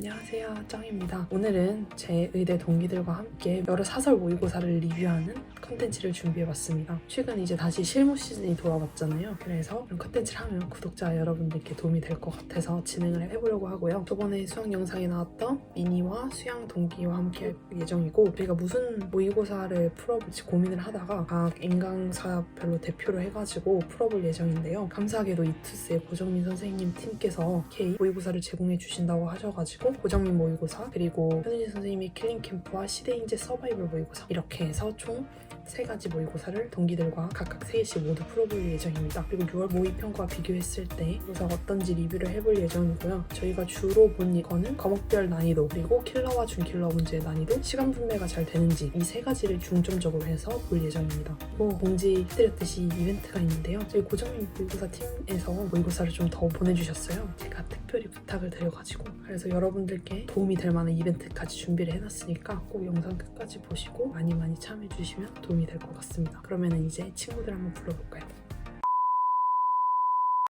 안녕하세요, 짱입니다. 오늘은 제 의대 동기들과 함께 여러 사설 모의고사를 리뷰하는 컨텐츠를 준비해봤습니다. 최근 이제 다시 실무 시즌이 돌아왔잖아요. 그래서 이런 컨텐츠를 하면 구독자 여러분들께 도움이 될 것 같아서 진행을 해보려고 하고요. 저번에 수학 영상에 나왔던 미니와 수양 동기와 함께 할 예정이고, 저희가 무슨 모의고사를 풀어볼지 고민을 하다가 각 인강사별로 대표를 해가지고 풀어볼 예정인데요. 감사하게도 이투스의 고정민 선생님 팀께서 K 모의고사를 제공해 주신다고 하셔가지고 고정민 모의고사, 그리고 현진 선생님의 킬링캠프와 시대인재 서바이벌 모의고사, 이렇게 해서 총 3가지 모의고사를 동기들과 각각 3개씩 모두 풀어볼 예정입니다. 그리고 6월 모의평가와 비교했을 때 모의고사가 어떤지 리뷰를 해볼 예정이고요. 저희가 주로 본 이거는 과목별 난이도, 그리고 킬러와 준킬러 문제의 난이도, 시간 분배가 잘 되는지, 이 3가지를 중점적으로 해서 볼 예정입니다. 공지해드렸듯이 이벤트가 있는데요. 저희 고정민 모의고사 팀에서 모의고사를 좀 더 보내주셨어요. 제가 특별히 부탁을 드려가지고, 그래서 여러분들께 도움이 될 만한 이벤트까지 준비를 해놨으니까 꼭 영상 끝까지 보시고 많이 참여해주시면 도움이 될 것 같습니다. 그러면 이제 친구들 한번 불러볼까요?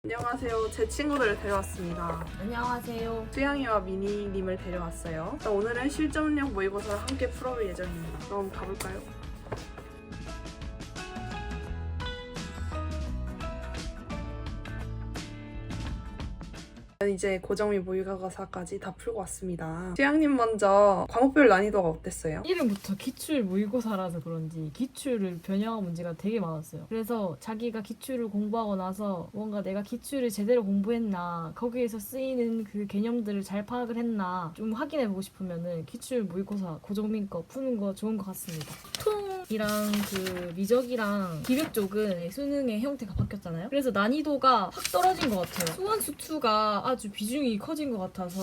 안녕하세요. 제 친구들을 데려왔습니다. 안녕하세요. 수양이와 미니님을 데려왔어요. 오늘은 실전형 모의고사를 함께 풀어볼 예정입니다. 그럼 가볼까요? 이제 고정민 모의고사까지 다 풀고 왔습니다. 수양님 먼저 과목별 난이도가 어땠어요? 이름부터 기출 모의고사라서 그런지 기출을 변형한 문제가 되게 많았어요. 그래서 자기가 기출을 공부하고 나서 뭔가 내가 기출을 제대로 공부했나, 거기에서 쓰이는 그 개념들을 잘 파악을 했나 좀 확인해보고 싶으면은 기출 모의고사 고정민 거 푸는 거 좋은 것 같습니다. 통이랑 그 미적이랑 기획 쪽은 수능의 형태가 바뀌었잖아요. 그래서 난이도가 확 떨어진 것 같아요. 수원수투가 아주 비중이 커진 것 같아서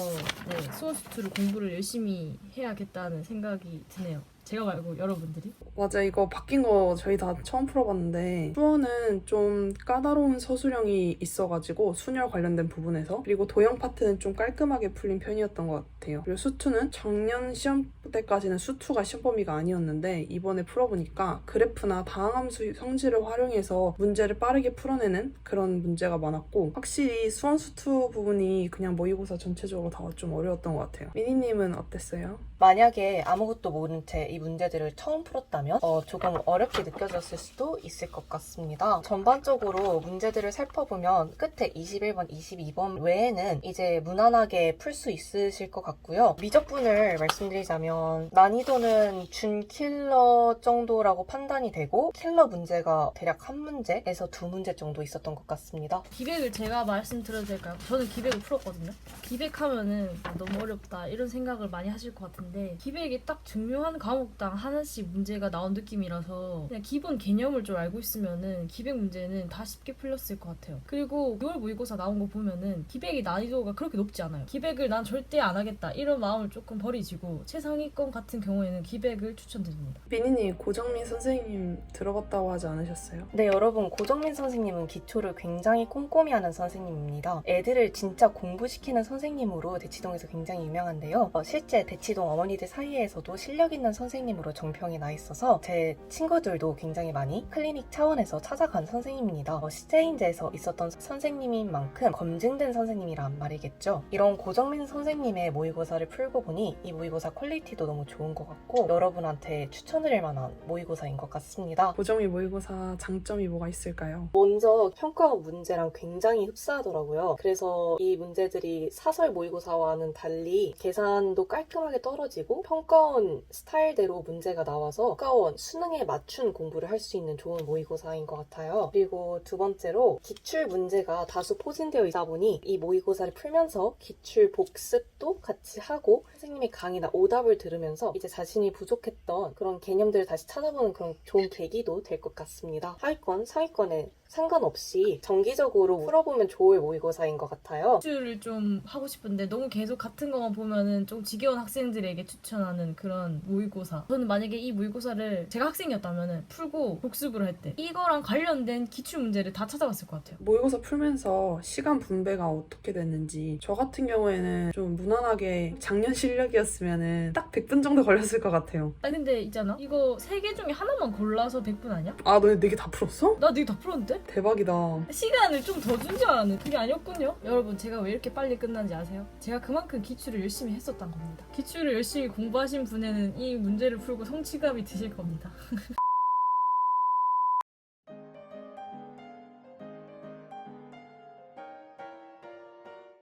수원수투를 공부를 열심히 해야겠다는 생각이 드네요. 제가 말고 여러분들이. 맞아, 이거 바뀐 거 저희 다 처음 풀어봤는데, 수원은 좀 까다로운 서술형이 있어가지고 순열 관련된 부분에서, 그리고 도형 파트는 좀 깔끔하게 풀린 편이었던 것 같아요. 그리고 수투는 작년 시험 때까지는 수투가 시험 범위가 아니었는데, 이번에 풀어보니까 그래프나 다항함수 성질을 활용해서 문제를 빠르게 풀어내는 그런 문제가 많았고, 확실히 수원 수투 부분이 그냥 모의고사 전체적으로 다 좀 어려웠던 것 같아요. 미니님은 어땠어요? 만약에 아무것도 모른 채 이 문제들을 처음 풀었다면 조금 어렵게 느껴졌을 수도 있을 것 같습니다. 전반적으로 문제들을 살펴보면 끝에 21번, 22번 외에는 이제 무난하게 풀 수 있으실 것 같고요. 미적분을 말씀드리자면 난이도는 준킬러 정도라고 판단이 되고, 킬러 문제가 대략 1문제에서 2문제 정도 있었던 것 같습니다. 기백을 제가 말씀드려도 될까요? 저는 기백을 풀었거든요. 기백하면은 너무 어렵다 이런 생각을 많이 하실 것 같은데, 기백이 딱 중요한 과목당 하나씩 문제가 나온 느낌이라서 그냥 기본 개념을 좀 알고 있으면은 기백 문제는 다 쉽게 풀렸을 것 같아요. 그리고 6월 모의고사 나온 거 보면은 기백의 난이도가 그렇게 높지 않아요. 기백을 난 절대 안 하겠다 이런 마음을 조금 버리시고 최상위권 같은 경우에는 기백을 추천드립니다. 미니님, 고정민 선생님 들어봤다고 하지 않으셨어요? 네, 여러분, 고정민 선생님은 기초를 굉장히 꼼꼼히 하는 선생님입니다. 애들을 진짜 공부시키는 선생님으로 대치동에서 굉장히 유명한데요. 실제 대치동 어머니들 사이에서도 실력 있는 선생님으로 정평이 나 있어서 제 친구들도 굉장히 많이 클리닉 차원에서 찾아간 선생님입니다. 시제인제에서 있었던 선생님인 만큼 검증된 선생님이란 말이겠죠. 이런 고정민 선생님의 모의고사를 풀고 보니 이 모의고사 퀄리티도 너무 좋은 것 같고, 여러분한테 추천드릴 만한 모의고사인 것 같습니다. 고정민 모의고사 장점이 뭐가 있을까요? 먼저 평가원 문제랑 굉장히 흡사하더라고요. 그래서 이 문제들이 사설 모의고사와는 달리 계산도 깔끔하게 떨어지고 평가원 스타일대로 문제가 나와서 평가원 수능에 맞춘 공부를 할 수 있는 좋은 모의고사인 것 같아요. 그리고 두 번째로 기출 문제가 다수 포진되어 있다 보니 이 모의고사를 풀면서 기출 복습도 같이 하고 선생님의 강의나 오답을 들으면서 이제 자신이 부족했던 그런 개념들을 다시 찾아보는 그런 좋은 계기도 될 것 같습니다. 하위권, 상위권에 상관없이 정기적으로 풀어보면 좋을 모의고사인 것 같아요. 기출을 좀 하고 싶은데 너무 계속 같은 것만 보면은 좀 지겨운 학생들에게 추천하는 그런 모의고사 모의고사. 저는 만약에 이 모의고사를 제가 학생이었다면 풀고 복습을 할 때 이거랑 관련된 기출 문제를 다 찾아봤을 것 같아요. 모의고사 풀면서 시간 분배가 어떻게 됐는지 저 같은 경우에는 좀 무난하게 작년 실력이었으면 딱 100분 정도 걸렸을 것 같아요. 아니 근데 있잖아, 이거 3개 중에 하나만 골라서 100분 아니야? 아, 너네 4개 다 풀었어? 나 되게 다 풀었는데? 대박이다. 시간을 좀 더 준 줄 알았는데 그게 아니었군요. 여러분, 제가 왜 이렇게 빨리 끝난지 아세요? 제가 그만큼 기출을 열심히 했었던 겁니다. 기출을 열심히 공부하신 분에는 이 문제를 풀고 성취감이 드실 겁니다.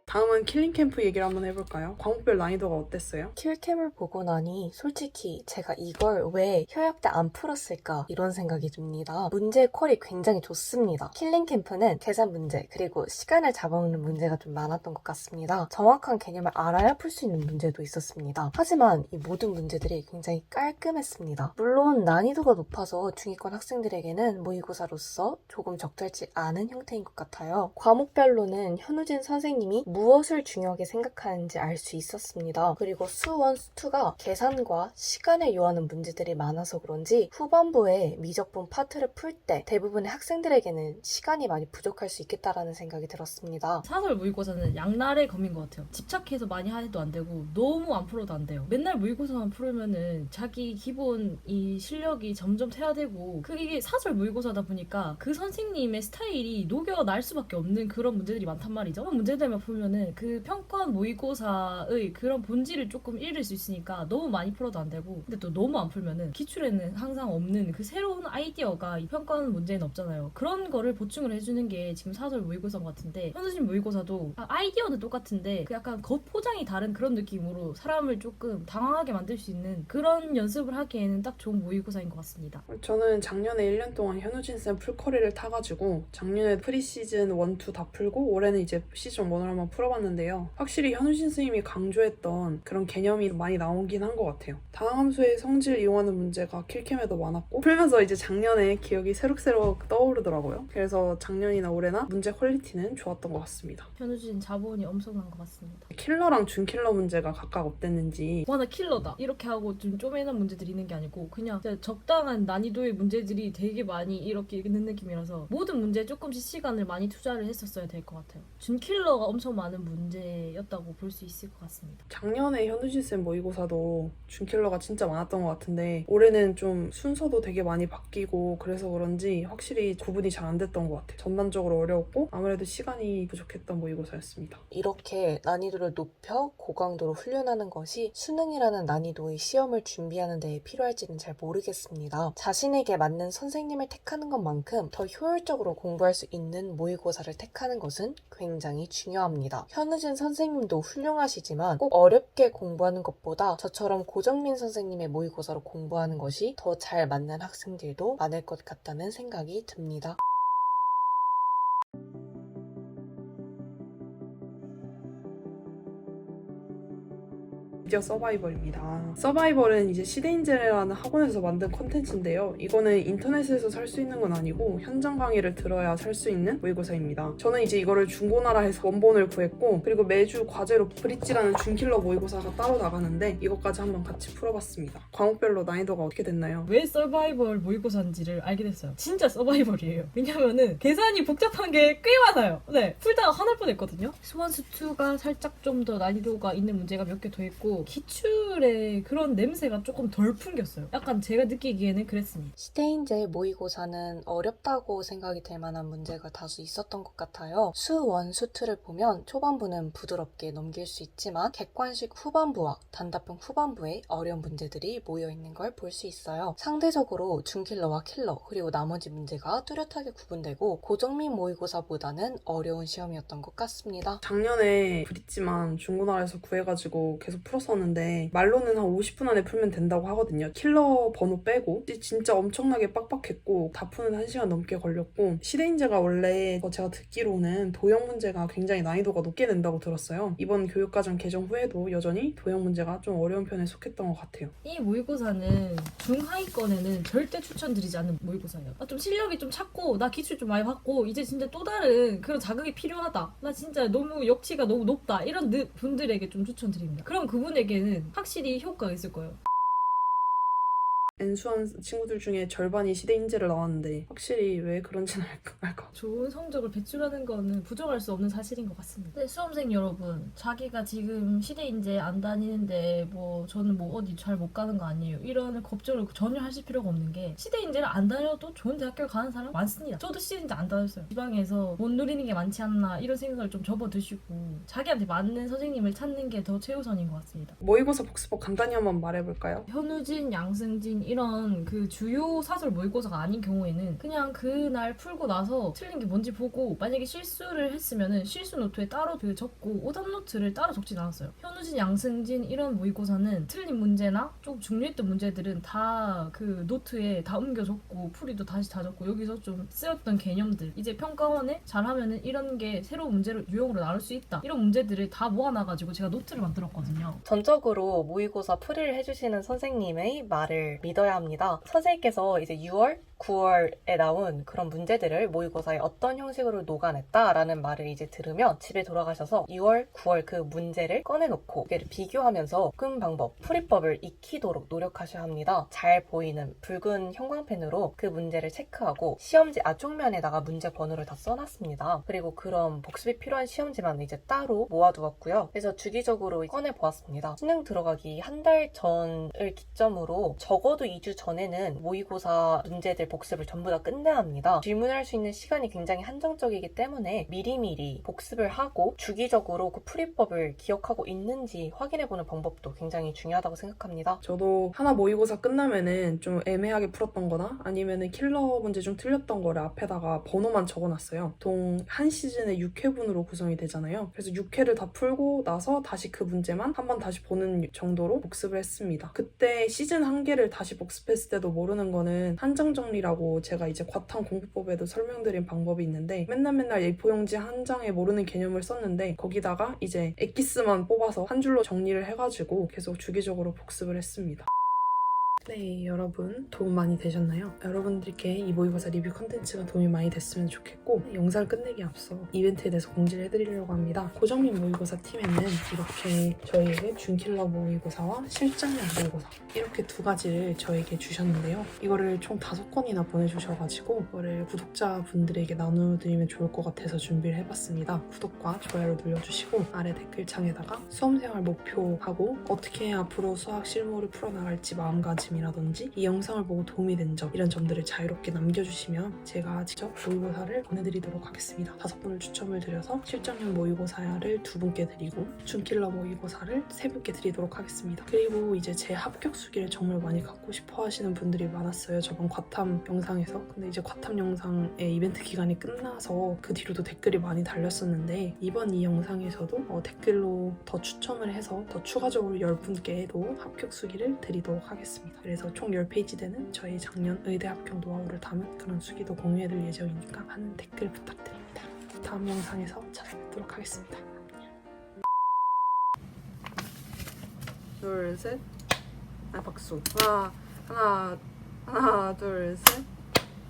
다음은 킬링 캠프 얘기를 한번 해볼까요? 과목별 난이도가 어땠어요? 킬캠을 보고 나니 솔직히 제가 이걸 왜 휴학 때 안 풀었을까 이런 생각이 듭니다. 문제 퀄이 굉장히 좋습니다. 킬링 캠프는 계산 문제 그리고 시간을 잡아먹는 문제가 좀 많았던 것 같습니다. 정확한 개념을 알아야 풀 수 있는 문제도 있었습니다. 하지만 이 모든 문제들이 굉장히 깔끔했습니다. 물론 난이도가 높아서 중위권 학생들에게는 모의고사로서 조금 적절치 않은 형태인 것 같아요. 과목별로는 현우진 선생님이 무엇을 중요하게 생각하는지 알 수 있었습니다. 그리고 수1, 수2가 계산과 시간을 요하는 문제들이 많아서 그런지 후반부에 미적분 파트를 풀 때 대부분의 학생들에게는 시간이 많이 부족할 수 있겠다라는 생각이 들었습니다. 사설 모의고사는 양날의 검인 것 같아요. 집착해서 많이 해도 안 되고 너무 안 풀어도 안 돼요. 맨날 모의고사만 풀으면은 자기 기본 이 실력이 점점 퇴화되고, 그게 사설 모의고사다 보니까 그 선생님의 스타일이 녹여날 수밖에 없는 그런 문제들이 많단 말이죠. 그런 문제들만 풀면은 그 평가원 모의고사의 그런 본질을 조금 잃을 수 있으니까 너무 많이 풀어도 안 되고, 근데 또 너무 안 풀면은 기출에는 항상 없는 그 새로운 아이디어가 이 평가원 문제에는 없잖아요. 그런 거를 보충을 해주는 게 지금 사설 모의고사 같은데, 현수진 모의고사도 아이디어는 똑같은데 그 약간 겉포장이 다른 그런 느낌으로 사람을 조금 당황하게 만들 수 있는 그런 연습을 하기에는 딱 좋은 모의고사인 것 같습니다. 저는 작년에 1년 동안 현우진쌤 풀커리를 타가지고 작년에 프리시즌 1, 2 다 풀고 올해는 이제 시즌 1을 한번 풀어봤는데요. 확실히 현우진 선생님이 강조했던 그런 개념이 많이 나오긴 한 것 같아요. 다항함수의 성질 이용하는 문제가 킬캠에도 많았고 풀면서 이제 작년에 기억이 새록새록 떠오르더라고요. 그래서 작년이나 올해나 문제 퀄리티는 좋았던 것 같습니다. 현우진 자본이 엄청난 것 같습니다. 킬러랑 준킬러 문제가 각각 어땠는지. 와, 나 킬러다 이렇게 하고 좀 쪼매난 문제들이 있는 게 아니고 그냥 진짜 적당한 난이도의 문제들이 되게 많이 이렇게 있는 느낌이라서 모든 문제에 조금씩 시간을 많이 투자를 했었어야 될 것 같아요. 준킬러가 엄청 많은 문제였다고 볼 수 있을 것 같습니다. 작년에 현우진쌤 모의고사도 준킬러가 진짜 많았던 것 같은데 올해는 좀 순서도 되게 많이 바뀌고 그래서 그런지 확실히 구분이 잘 안 됐던 것 같아요. 전반적으로 어려웠고 아무래도 시간이 부족했던 모의고사였습니다. 이렇게 난이도를 높여 고강도로 훈련하는 것이 수능이라는 난이도의 시험을 준비하는 데 필요할지는 잘 모르겠습니다. 자신에게 맞는 선생님을 택하는 것만큼 더 효율적으로 공부할 수 있는 모의고사를 택하는 것은 굉장히 중요합니다. 현우진 선생님도 훌륭하시지만 꼭 어렵게 공부하는 것보다 저처럼 고정민 선생님의 모의고사로 공부하는 것이 더 잘 맞는 학생들도 많을 것 같다는 생각이 듭니다. 드디어 서바이벌입니다. 서바이벌은 이제 시대인재라는 학원에서 만든 컨텐츠인데요. 이거는 인터넷에서 살 수 있는 건 아니고 현장 강의를 들어야 살 수 있는 모의고사입니다. 저는 이제 이거를 중고나라에서 원본을 구했고 그리고 매주 과제로 브릿지라는 준킬러 모의고사가 따로 나가는데 이것까지 한번 같이 풀어봤습니다. 과목별로 난이도가 어떻게 됐나요? 왜 서바이벌 모의고사인지를 알게 됐어요. 진짜 서바이벌이에요. 왜냐면은 계산이 복잡한 게 꽤 많아요. 네, 풀다가 화날 뻔했거든요. 수원수2가 살짝 좀 더 난이도가 있는 문제가 몇 개 더 있고 기출의 그런 냄새가 조금 덜 풍겼어요. 약간 제가 느끼기에는 그랬습니다. 시대인재 모의고사는 어렵다고 생각이 될 만한 문제가 다수 있었던 것 같아요. 수1, 수2를 보면 초반부는 부드럽게 넘길 수 있지만 객관식 후반부와 단답형 후반부에 어려운 문제들이 모여있는 걸 볼 수 있어요. 상대적으로 준킬러와 킬러 그리고 나머지 문제가 뚜렷하게 구분되고 고정민 모의고사보다는 어려운 시험이었던 것 같습니다. 작년에 브릿지만 중고나라에서 구해가지고 계속 풀었었는데 말로는 한 50분 안에 풀면 된다고 하거든요. 킬러 번호 빼고 진짜 엄청나게 빡빡했고 다 푸는 1시간 넘게 걸렸고 시대인재가 원래 제가 듣기로는 도형 문제가 굉장히 난이도가 높게 낸다고 들었어요. 이번 교육과정 개정 후에도 여전히 도형 문제가 좀 어려운 편에 속했던 것 같아요. 이 모의고사는 중하위권에는 절대 추천드리지 않는 모의고사예요. 좀 실력이 좀 찾고 나 기출 좀 많이 받고 이제 진짜 또 다른 그런 자극이 필요하다. 나 진짜 너무 역치가 너무 높다. 이런 분들에게 좀 추천드립니다. 그럼 그분에게는 확실히 효과가 있을 거예요. N수한 친구들 중에 절반이 시대인재를 나왔는데 확실히 왜 그런지는 알까? 좋은 성적을 배출하는 거는 부정할 수 없는 사실인 것 같습니다. 근데 수험생 여러분, 자기가 지금 시대인재 안 다니는데 뭐 저는 뭐 어디 잘 못 가는 거 아니에요, 이런 걱정을 전혀 하실 필요가 없는 게, 시대인재를 안 다녀도 좋은 대학교를 가는 사람 많습니다. 저도 시대인재 안 다녔어요. 지방에서 못 누리는 게 많지 않나 이런 생각을 좀 접어드시고 자기한테 맞는 선생님을 찾는 게 더 최우선인 것 같습니다. 모의고사 복습법 간단히 한번 말해볼까요? 현우진, 양승진 이런 그 주요 사설 모의고사가 아닌 경우에는 그냥 그날 풀고 나서 틀린 게 뭔지 보고, 만약에 실수를 했으면은 실수 노트에 따로 그 적고 오답 노트를 따로 적진 않았어요. 현우진, 양승진 이런 모의고사는 틀린 문제나 좀 중요했던 문제들은 다 그 노트에 다 옮겨 적고 풀이도 다시 다 적고, 여기서 좀 쓰였던 개념들, 이제 평가원에 잘하면은 이런 게 새로운 문제로 유형으로 나올 수 있다, 이런 문제들을 다 모아놔가지고 제가 노트를 만들었거든요. 전적으로 모의고사 풀이를 해주시는 선생님의 말을 믿어야 합니다. 선생님께서 이제 6월, 9월에 나온 그런 문제들을 모의고사에 어떤 형식으로 녹아냈다라는 말을 이제 들으면 집에 돌아가셔서 6월, 9월 그 문제를 꺼내놓고 이를 비교하면서 묶음 방법, 풀이법을 익히도록 노력하셔야 합니다. 잘 보이는 붉은 형광펜으로 그 문제를 체크하고 시험지 앞쪽면에다가 문제 번호를 다 써놨습니다. 그리고 그런 복습이 필요한 시험지만 이제 따로 모아두었고요. 그래서 주기적으로 꺼내보았습니다. 수능 들어가기 한 달 전을 기점으로 적어도 2주 전에는 모의고사 문제들 복습을 전부 다 끝내야 합니다. 질문할 수 있는 시간이 굉장히 한정적이기 때문에 미리미리 복습을 하고 주기적으로 그 풀이법을 기억하고 있는지 확인해보는 방법도 굉장히 중요하다고 생각합니다. 저도 하나 모의고사 끝나면은 좀 애매하게 풀었던 거나 아니면은 킬러 문제 중 틀렸던 거를 앞에다가 번호만 적어놨어요. 보통 한 시즌에 6회분으로 구성이 되잖아요. 그래서 6회를 다 풀고 나서 다시 그 문제만 한 번 다시 보는 정도로 복습을 했습니다. 그때 시즌 한 개를 다시 복습했을 때도 모르는 거는 한장 정리라고 제가 이제 과탐 공부법에도 설명드린 방법이 있는데, 맨날 A4용지 한 장에 모르는 개념을 썼는데 거기다가 이제 엑기스만 뽑아서 한 줄로 정리를 해가지고 계속 주기적으로 복습을 했습니다. 네, 여러분 도움 많이 되셨나요? 여러분들께 이 모의고사 리뷰 컨텐츠가 도움이 많이 됐으면 좋겠고, 영상을 끝내기 앞서 이벤트에 대해서 공지를 해드리려고 합니다. 고정민 모의고사 팀에는 이렇게 저희에게 준킬러 모의고사와 실장형 모의고사 이렇게 두 가지를 저에게 주셨는데요. 이거를 총 5건이나 보내주셔가지고 이거를 구독자분들에게 나눠드리면 좋을 것 같아서 준비를 해봤습니다. 구독과 좋아요를 눌러주시고 아래 댓글창에다가 수험생활 목표하고 어떻게 앞으로 수학 실무를 풀어나갈지 마음가짐 이라든지 이 영상을 보고 도움이 된 점, 이런 점들을 자유롭게 남겨주시면 제가 직접 모의고사를 보내드리도록 하겠습니다. 5분을 추첨을 드려서 실전형 모의고사를 2분께 드리고 준킬러 모의고사를 3분께 드리도록 하겠습니다. 그리고 이제 제 합격 수기를 정말 많이 갖고 싶어 하시는 분들이 많았어요. 저번 과탐 영상에서. 근데 이제 과탐 영상의 이벤트 기간이 끝나서 그 뒤로도 댓글이 많이 달렸었는데, 이번 이 영상에서도 댓글로 더 추첨을 해서 더 추가적으로 10분께도 합격 수기를 드리도록 하겠습니다. 그래서 총 10페이지 되는 저희 작년 의대 합격 노하우를 담은 그런 수기도 공유해드릴 예정이니까 많은 댓글 부탁드립니다. 다음 영상에서 찾아뵙도록 하겠습니다. 둘, 셋. 박수. 하나, 둘, 셋.